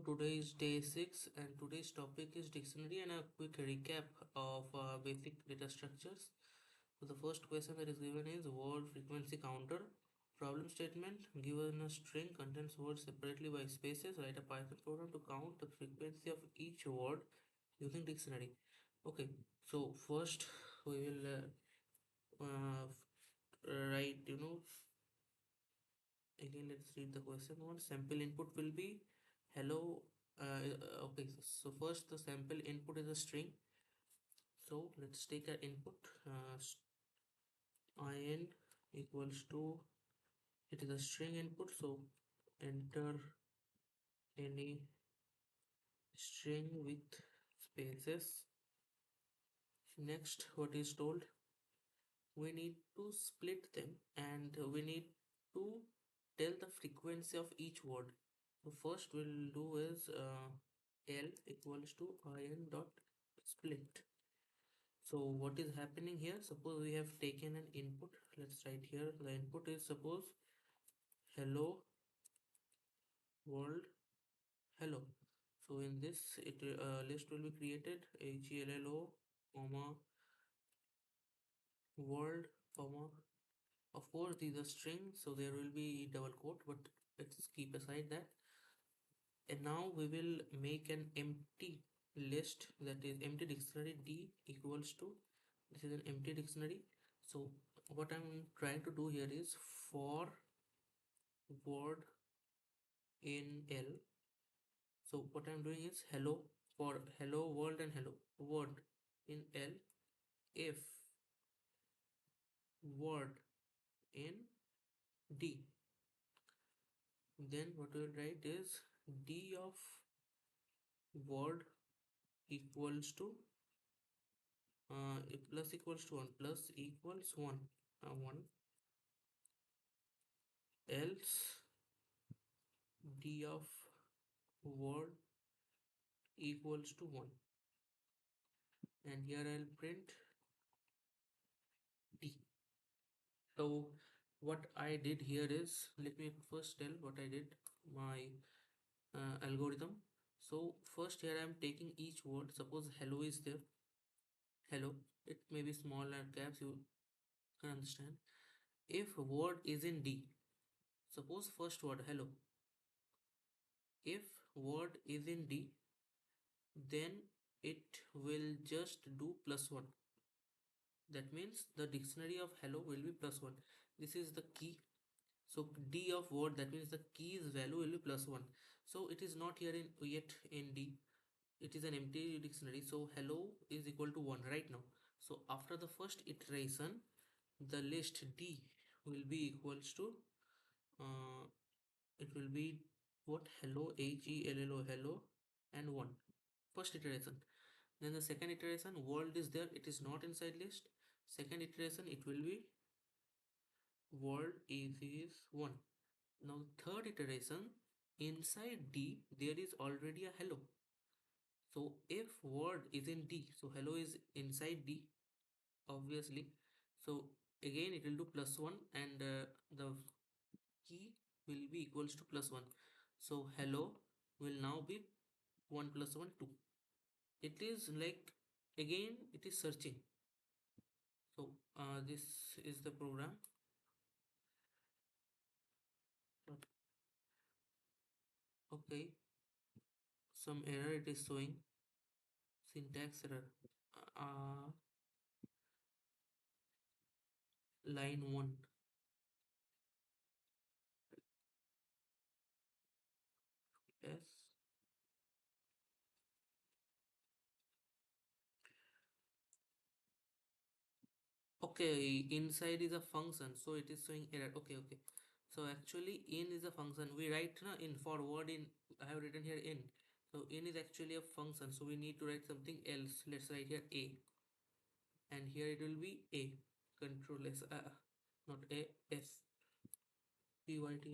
today is day 6 and today's topic is dictionary and a quick recap of basic data structures. So the first question that is given is word frequency counter. Problem statement: given a string contains words separately by spaces, write a Python program to count the frequency of each word using dictionary. Okay, so first we will write, again let's read the question. One sample input will be hello. Okay, so first the sample input is a string, so let's take our input. In equals to, it is a string input, so enter any string with spaces. Next, what is told, we need to split them and we need to tell the frequency of each word. So first we'll do is l equals to in dot split. So what is happening here, suppose we have taken an input. Let's write here the input is, suppose, hello world hello. So in this it list will be created, hello comma world comma, of course these are strings, so there will be double quote, but let's keep aside that. And now we will make an empty list, that is empty dictionary. D equals to, this is an empty dictionary. So what I'm trying to do here is for word in L. So what I'm doing is hello, for hello world and hello word in L, if word in D, then what we'll write is D of word equals to plus equals to 1 plus equals 1, 1, else D of word equals to 1, and here I'll print D. So what I did here is, let me first tell what I did, my algorithm. So first here I am taking each word. Suppose hello is there, hello, it may be small and caps, you can understand. If word is in D, suppose first word hello, if word is in D, then it will just do +1. That means the dictionary of hello will be +1. This is the key. So D of word, that means the key's value will be +1. So it is not here in yet in D, it is an empty dictionary, so hello is equal to 1 right now. So after the first iteration, the list D will be equals to it will be what, hello hello hello and 1, first iteration. Then the second iteration, world is there, it is not inside list. Second iteration, it will be world is 1. Now third iteration, inside D there is already a hello. So if word is in D, so hello is inside D obviously. So again it will do +1 and the key will be equals to +1. So hello will now be 1 + 1 2. It is like, again it is searching. So this is the program. Okay, some error it is showing, syntax error. uh, Line 1. Yes, okay, inside is a function, so it is showing error. Okay, okay, so actually in is a function. We write na in, for word in, I have written here in, so in is actually a function, so we need to write something else. Let's write here a, and here it will be a, control s, not a, s, pyt.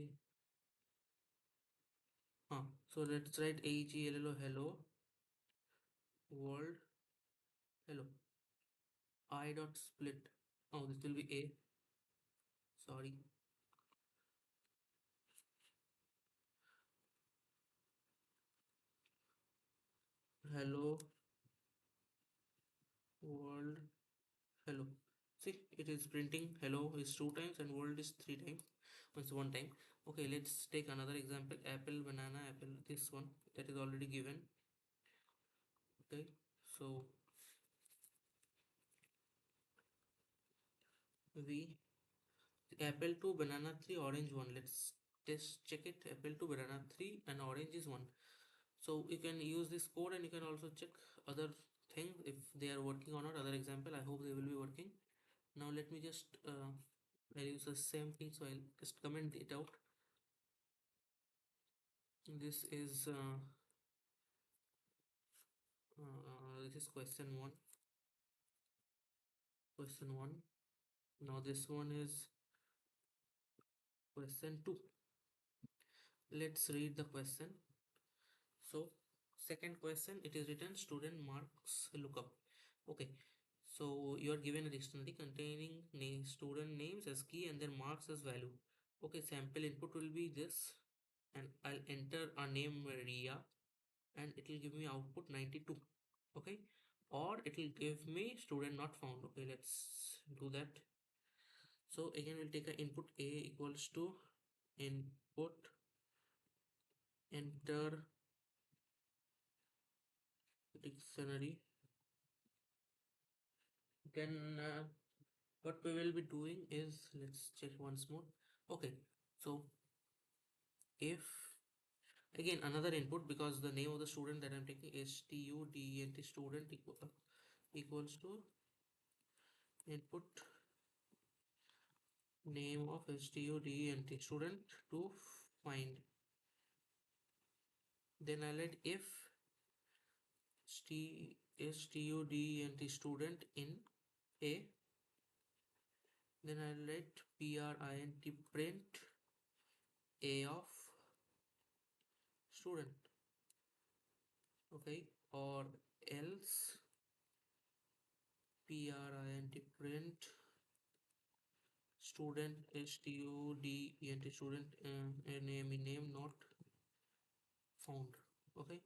So let's write hello hello world hello, I dot split. Oh, this will be a, sorry. hello world, hello. See, it is printing hello is two times and world is three times. It's one time. Okay, let's take another example. Apple, banana, apple. This one that is already given. Okay, so we apple 2, banana 3, orange 1. Let's test check it. Apple 2, banana 3, and orange is 1. So you can use this code and you can also check other things if they are working or not. Other example, I hope they will be working. Now let me just I'll use the same thing, so I'll just comment it out. This is this is question 1. Question 1. Now this one is question 2. Let's read the question. So second question, it is written student marks lookup. Okay, so you are given a dictionary containing student names as key and their marks as value. Okay, sample input will be this, and I'll enter a name Ria, and it will give me output 92. Okay, or it will give me student not found. Okay, let's do that. So again, we'll take a input A equals to input enter dictionary. Then what we will be doing is, let's check once more. Okay, so if again another input, because the name of the student that I'm taking is student student equals to input name of student student to find. Then I let if student student in A. Then I let print print A of student. Okay, or else print print student student student name not found. Okay,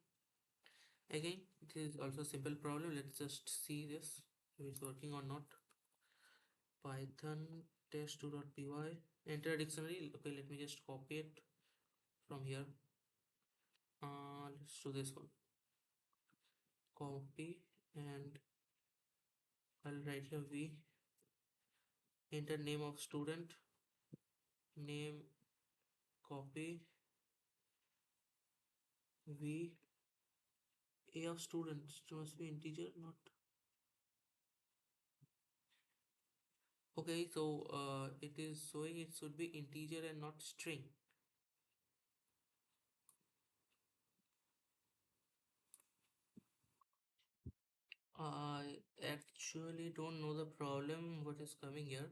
again this is also a simple problem. Let's just see this if it's working or not. Python test2.py, enter dictionary. Okay, let me just copy it from here. Let's do this one, copy, and I'll write here v, enter name of student, name, copy, v, a of student. It must be integer, not. Okay, so it is showing it should be integer and not string. I actually don't know the problem what is coming here.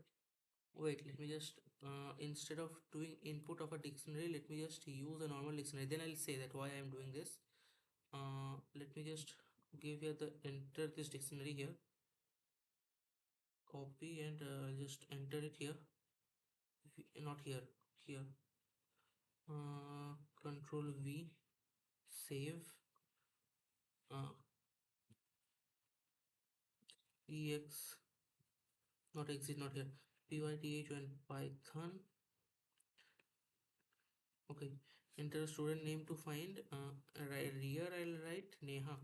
Wait, let me just instead of doing input of a dictionary, let me just use a normal dictionary. Then I'll say that why I am doing this. Let me just give here the enter this dictionary here, copy, and just enter it here. Not here, here. Control V, save. Ex, not exit, not here. Pyth and Python. Okay, enter student name to find. Right here I'll write Neha,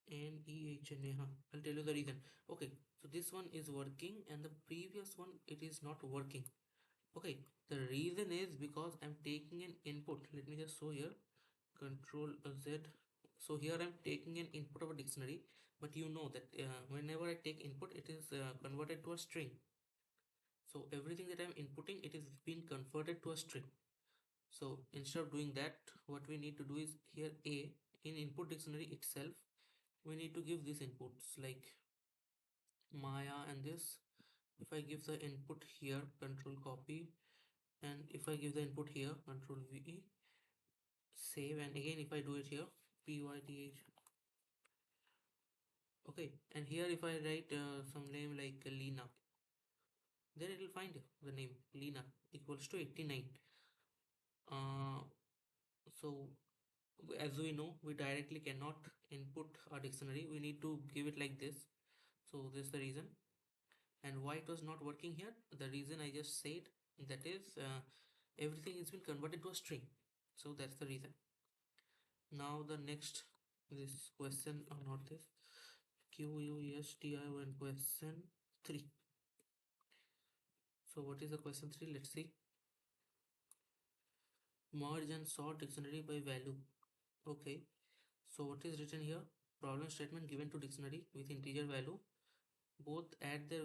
Neha. I'll tell you the reason. Okay, so this one is working and the previous one it is not working. Okay, the reason is because I'm taking an input. Let me just show here. Control Z. So here I'm taking an input of a dictionary, but you know that whenever I take input, it is converted to a string. So everything that I'm inputting, it is being converted to a string. So instead of doing that, what we need to do is here A, in input dictionary itself, we need to give these inputs like Maya and this. If I give the input here, control copy, and if I give the input here, control V, save, and again if I do it here, Pyth. Okay, and here if I write some name like Lena, then it will find the name Lena equals to 89. Uh, so As we know, we directly cannot input a dictionary. We need to give it like this. So this is the reason. And why it was not working here? The reason I just said, that is everything has been converted to a string. So that's the reason. Now the next, this question or not this, QUSTI1 question 3. So what is the question 3? Let's see. Merge and sort dictionary by value. Okay. So what is written here? Problem statement given to dictionary with integer value. Both add their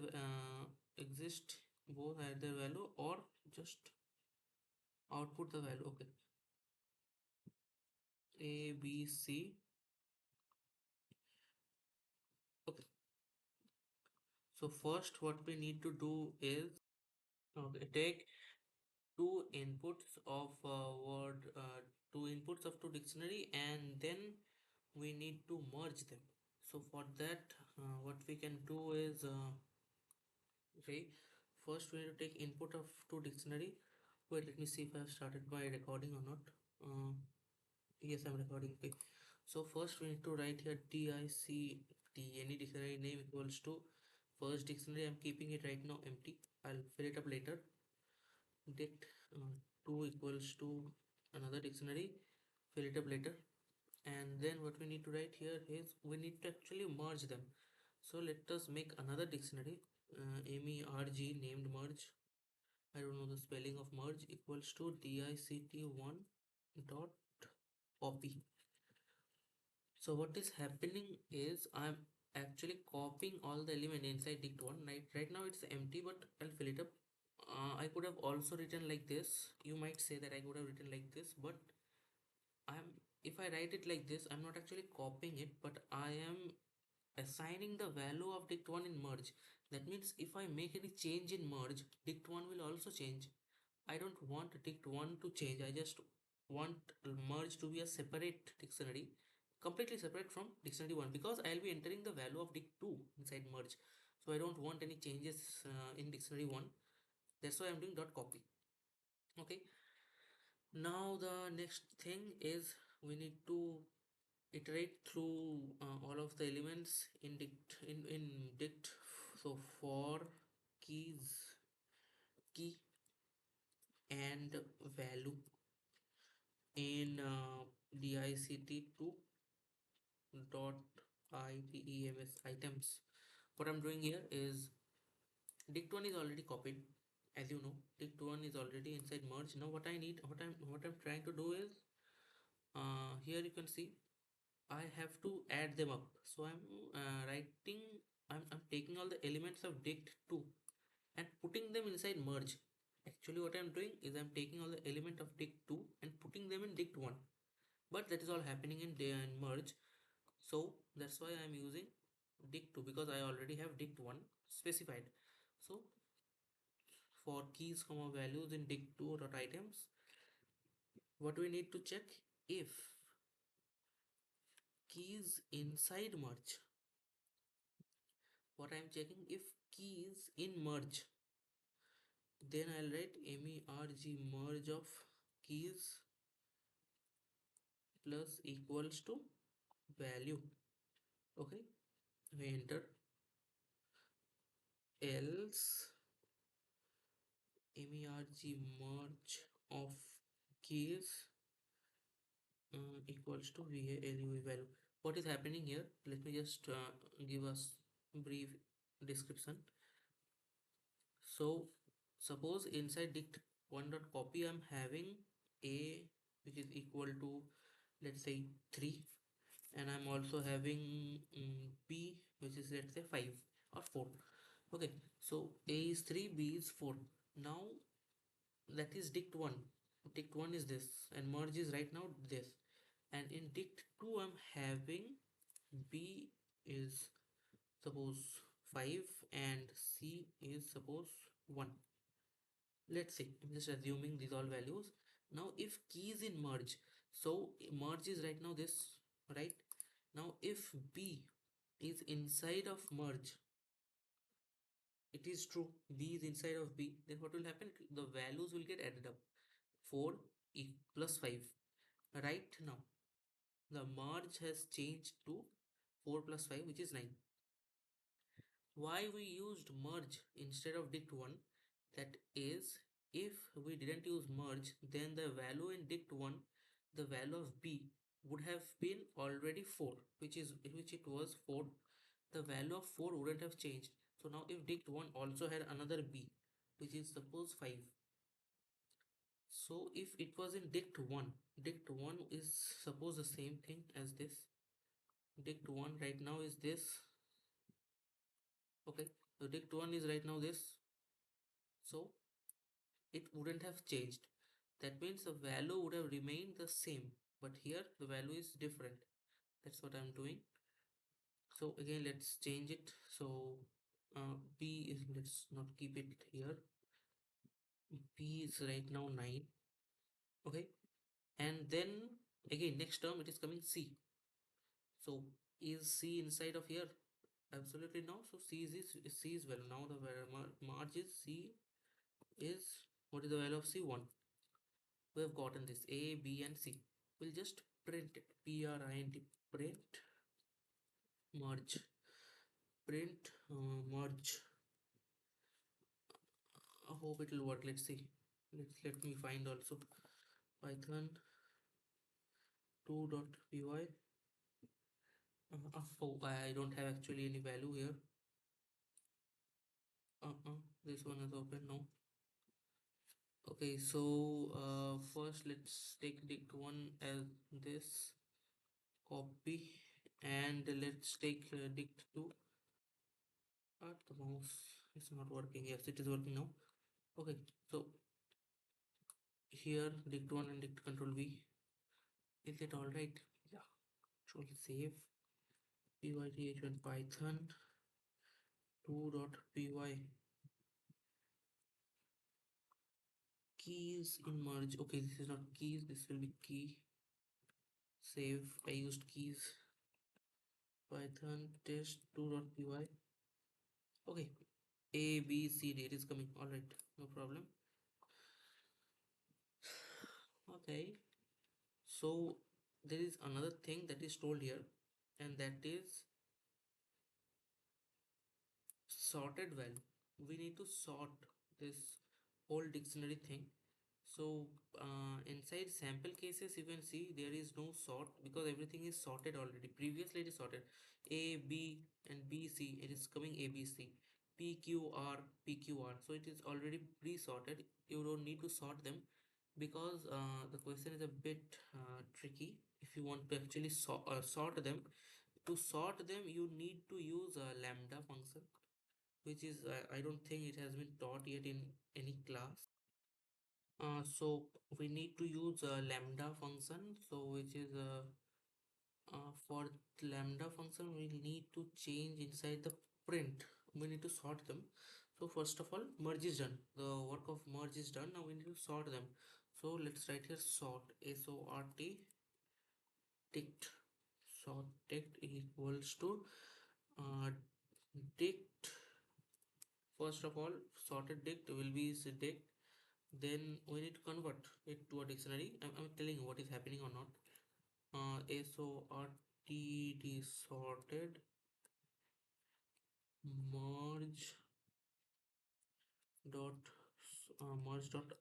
exist, both add their value or just output the value. Okay. A, B, C. Okay. So first what we need to do is, okay, take two inputs of word, two inputs of two dictionary, and then we need to merge them. So for that, what we can do is, okay, first we need to take input of two dictionary. Wait, let me see if I have started my recording or not. Yes, I'm recording. Okay. So first we need to write here DICT, any dictionary name equals to first dictionary. I'm keeping it right now empty. I'll fill it up later. Dict 2 equals to another dictionary. Fill it up later. And then what we need to write here is we need to actually merge them. So let us make another dictionary, merg, named merge. I don't know the spelling of merge, equals to dict1 dot copy. So what is happening is I'm actually copying all the element inside dict1. Right now it's empty, but I'll fill it up. I could have also written like this. You might say that I could have written like this, but I'm if I write it like this, I'm not actually copying it, but I am assigning the value of dict1 in merge. That means if I make any change in merge, dict1 will also change. I don't want dict1 to change. I just want merge to be a separate dictionary, completely separate from dictionary 1, because I'll be entering the value of dict2 inside merge. So I don't want any changes in dictionary 1. That's why I'm doing dot copy. Okay. Now the next thing is we need to iterate through all of the elements in dict. So for keys, key and value in dict2 dot items items. What I'm doing here is dict1 is already copied. As you know, dict1 is already inside merge. Now what I need, what I'm trying to do is, here you can see I have to add them up. So I'm writing, I'm taking all the elements of dict2 and putting them inside merge. Actually what I'm doing is I'm taking all the element of dict2 and putting them in dict1, but that is all happening in merge. So that's why I'm using dict2, because I already have dict1 specified. So for keys comma values in dict2 dot items, what we need to check, if keys inside merge, what I'm checking, if keys in merge, then I'll write merg merge of keys plus equals to value. Okay, we enter. Else merg merge of keys equals to value. What is happening here? Let me just give us brief description. So suppose inside dict1 dot copy I'm having a, which is equal to, let's say, 3, and I'm also having b, which is, let's say, 5 or 4. Okay, so a is 3, b is 4. Now that is dict1. Dict1 is this, and merge is right now this. And in dict2 I'm having b is suppose 5 and c is suppose 1. Let's say I'm just assuming these all values. Now if keys in merge, so merge is right now this, right? Now if b is inside of merge, it is true, b is inside of b, then what will happen? The values will get added up. 4 plus 5 right now. the merge has changed to 4 plus 5, which is 9. Why we used merge instead of dict1? That is, if we didn't use merge, then the value in dict1, the value of b, would have been already 4, which it was 4. The value of 4 wouldn't have changed. So now if dict1 also had another b, which is suppose 5. So if it was in dict1, dict1 is suppose the same thing as this. Dict1 right now is this. Okay, so dict1 is right now this. So it wouldn't have changed. That means the value would have remained the same, but here the value is different. That's what I'm doing. So again, let's change it. So b is, let's not keep it here. B is right now 9. Okay, and then again next term it is coming C. So is C inside of here? Absolutely no. So C is well. Now the margin is C is, what is the value of C? 1. We have gotten this A, B and C. We'll just print it. Print, print merge, print merge. I hope it will work. Let's see. Let me find also Python 2.py. Oh, I don't have actually any value here. This one is open now. Okay, so first let's take dict1 as this, copy, and let's take dict2. The mouse is not working. Yes, it is working now. Okay, so here dict1 and dict control V. Is it all right? Yeah. Control save. pyth1 python 2.py keys in merge. Okay, this is not keys, this will be key. Save. I used keys. Python test 2.py. Okay, A, B, C, D, it is coming. All right, no problem. Okay, so there is another thing that is told here, and that is sorted well. We need to sort this whole dictionary thing. So inside sample cases you can see there is no sort because everything is sorted already. Previously it is sorted A, B and B, C. It is coming A, B, C, P, Q, R, P, Q, R. So it is already pre-sorted. You don't need to sort them because the question is a bit tricky. If you want to actually sort them, to sort them you need to use a lambda function, which is I don't think it has been taught yet in any class. So we need to use a lambda function. So which is for lambda function we need to change inside the print. We need to sort them. So first of all, merge is done. The work of merge is done. Now we need to sort them. So let's write here sort, S-O-R-T, dict. Sort dict equals to dict. First of all, sorted dict will be dict. Then we need to convert it to a dictionary. I'm telling you what is happening or not. SORTD sorted merge dot merge dot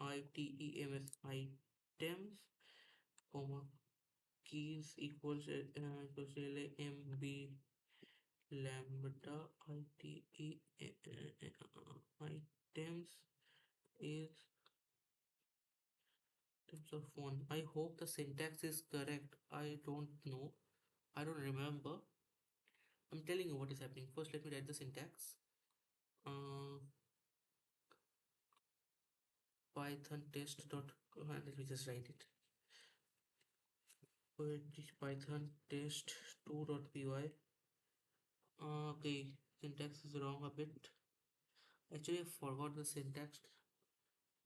items items comma keys equals mb lambda items is types of one. I hope the syntax is correct. I don't know. I don't remember. I'm telling you what is happening. First, let me write the syntax. Uh, Python test dot. Let me just write it. Python test 2.py. Okay, syntax is wrong a bit. Actually, I forgot the syntax.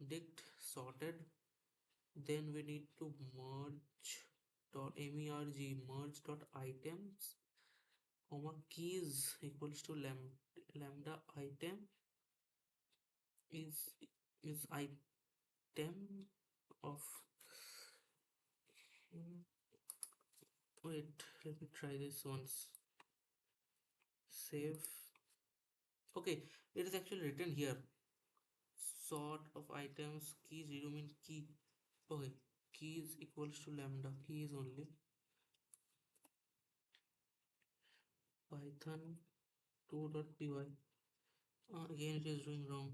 Dict sorted. Then we need to merge dot merge dot items comma keys equals to lambda item is item of Wait, let me try this once. Save. Okay, it is actually written here. Sort of items, keys, you mean key. Okay, keys equals to lambda, keys only. Python 2.py. Again, it is doing wrong.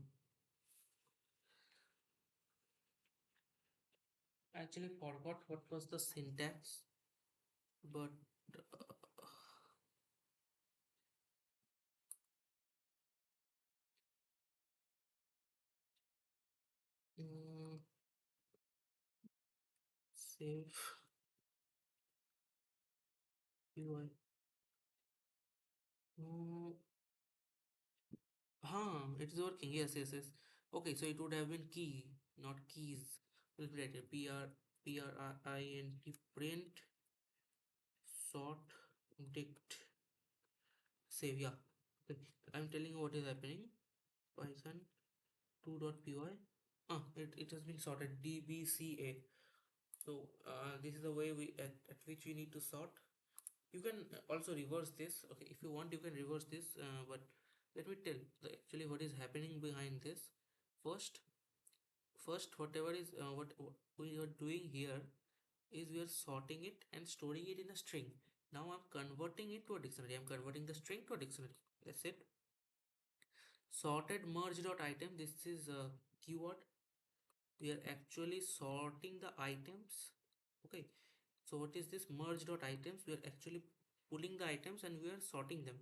I actually forgot what was the syntax, but mm, save UI. Mm, it is working. Yes, yes, yes. Okay, so it would have been key, not keys. We'll write it. Print sort dict save. Yeah. Okay. I'm telling you what is happening. Python 2.py. It has been sorted dbca. So this is the way we at which we need to sort. You can also reverse this. Okay, if you want you can reverse this, but let me tell actually what is happening behind this. First first whatever is what we are doing here is we are sorting it and storing it in a string. Now I'm converting it to a dictionary. I'm converting the string to a dictionary. That's it. Sorted merge dot item, this is a keyword. We are actually sorting the items. Okay, so what is this merge dot items? We are actually pulling the items and we are sorting them.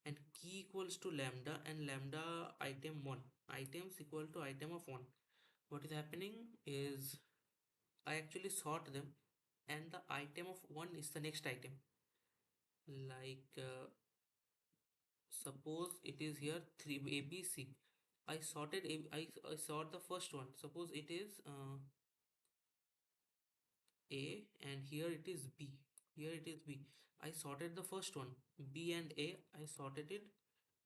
And key equals to lambda and lambda item 1, items equal to item of 1. What is happening is I actually sort them and the item of 1 is the next item. Like suppose it is here 3 ABC. I sort the first one. Suppose it is A and here it is B. Here it is B. I sorted the first one, B and A. I sorted it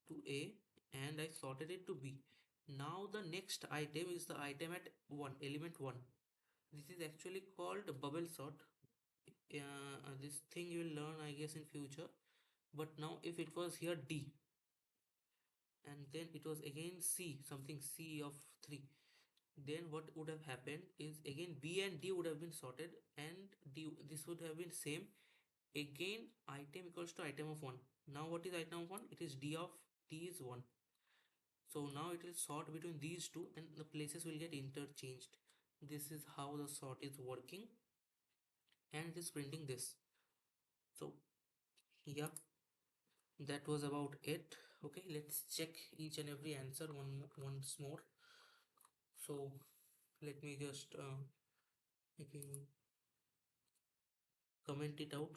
to A and I sorted it to B. Now the next item is the item at 1, element 1. This is actually called bubble sort. This thing you will learn I guess in future. But now if it was here D and then it was again C, something C of 3, then what would have happened is again B and D would have been sorted and D, this would have been same. Again item equals to item of 1. Now what is item of 1? It is D of D is 1. So now it will sort between these two and the places will get interchanged. This is how the sort is working and it is printing this. So yeah, that was about it. Okay, let's check each and every answer once more. So let me just again comment it out.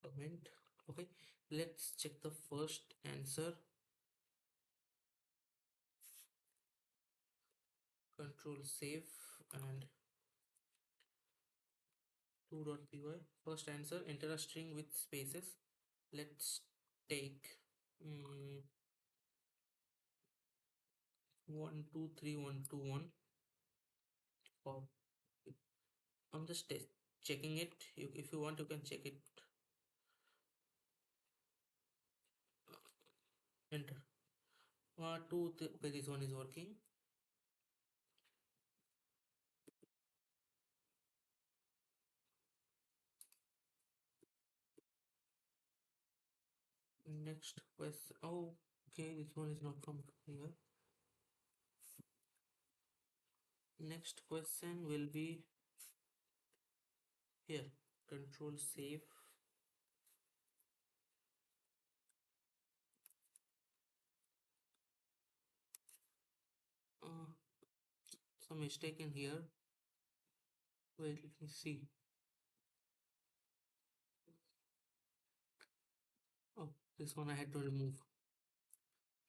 Comment. Okay, let's check the first answer. Control save and 2.py. First answer, enter a string with spaces. Let's take 123121. Or I'm just checking it. If you want, you can check it. Enter. Okay, this one is working. Next question. Oh, okay, this one is not from here. Next question will be here. Control save. Uh, some mistake in here. Wait, let me see. Oh, this one I had to remove.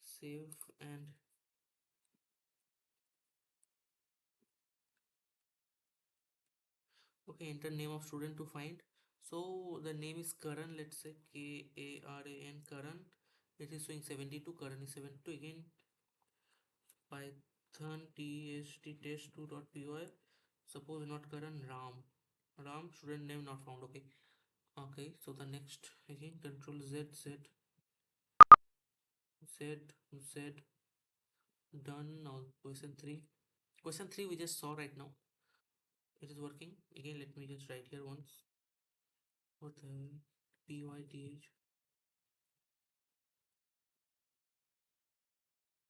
Save and okay, enter name of student to find. So the name is Karan. Let's say Karan Karan. It is showing 72. Karan is 72. Again, Python tst test2.py. Suppose not Karan, Ram. Ram student name not found. Okay. Okay, so the next again control Z Z Z Z done. Now question 3. Question 3 we just saw right now. It is working. Again, let me just write here once. What the hell? PYTH.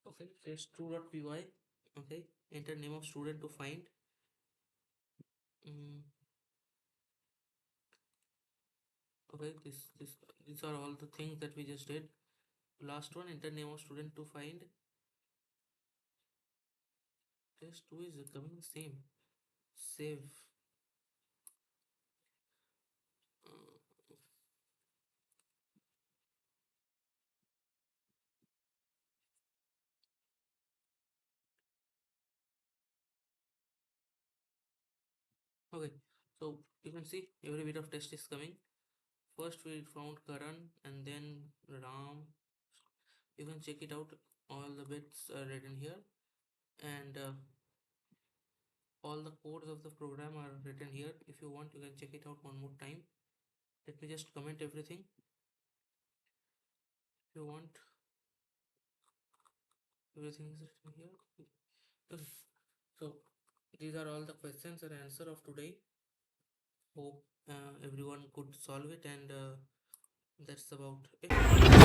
Okay, test true.py. Okay, enter name of student to find. Mm, okay, these are all the things that we just did. Last one, enter name of student to find. Test 2 is coming same. Save. Uh, okay, so you can see every bit of test is coming. First we found Karan and then Ram. You can check it out. All the bits are written here, and all the codes of the program are written here. If you want, you can check it out one more time. Let me just comment everything. If you want, everything is written here. Okay. So these are all the questions and answer of today. Hope everyone could solve it, and that's about it.